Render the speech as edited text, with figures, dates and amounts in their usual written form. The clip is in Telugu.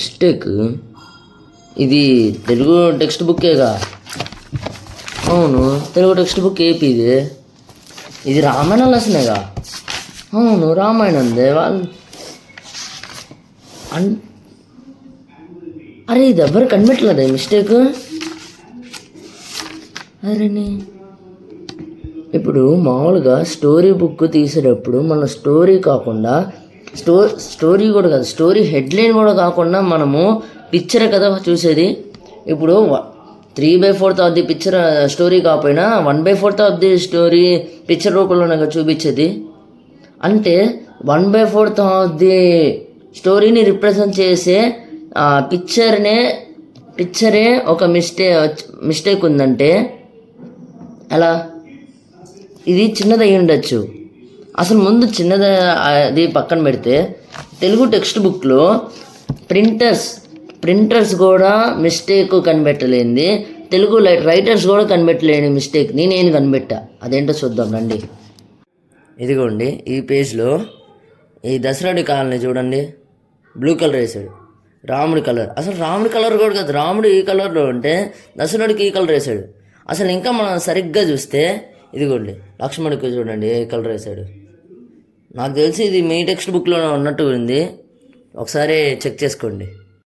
మిస్టేక్. ఇది తెలుగు టెక్స్ట్ బుక్కేగా. అవును, తెలుగు టెక్స్ట్ బుక్ ఏపీ ఇది రామాయణం లెసనేగా. అవును, రామాయణందే వాళ్ళు. అరే ఇది ఎవరు కనిపెట్టలేదా మిస్టేక్? అరేని ఇప్పుడు మామూలుగా స్టోరీ బుక్ తీసేటప్పుడు మన స్టోరీ కాకుండా స్టోరీ కూడా కాదు, స్టోరీ హెడ్లైన్ కూడా కాకుండా మనము పిక్చర్ కదా చూసేది. ఇప్పుడు 3/4 ఆఫ్ ది పిక్చర్ స్టోరీ కాకపోయినా 1/4 ఆఫ్ ది స్టోరీ పిక్చర్ రూపంలోనే చూపించేది. అంటే 1/4 ఆఫ్ ది స్టోరీని రిప్రజెంట్ చేసే పిక్చరే ఒక మిస్టేక్ ఉందంటే అలా ఇది చిన్నది అయి ఉండొచ్చు. అసలు ముందు చిన్నది అది పక్కన పెడితే తెలుగు టెక్స్ట్ బుక్లో ప్రింటర్స్ కూడా మిస్టేక్ కనిపెట్టలేనిది, తెలుగు రైటర్స్ కూడా కనిపెట్టలేని మిస్టేక్ని నేను కనిపెట్టా. అదేంటో చూద్దాం రండి. ఇదిగోండి ఈ పేజ్లో ఈ దసరాడి కాలనీ చూడండి, బ్లూ కలర్ వేసాడు. రాముడి కలర్, అసలు రాముడి కలర్ కూడా కాదు, రాముడు ఈ కలర్లో ఉంటే దసరాడికి ఈ కలర్ వేసాడు. అసలు ఇంకా మనం సరిగ్గా చూస్తే ఇదిగోండి లక్ష్మణుడికి చూడండి ఏ కలర్ వేసాడు. నాకు తెలిసి ఇది మీ టెక్స్ట్ బుక్లో ఉన్నట్టు ఉంది, ఒకసారి చెక్ చేసుకోండి.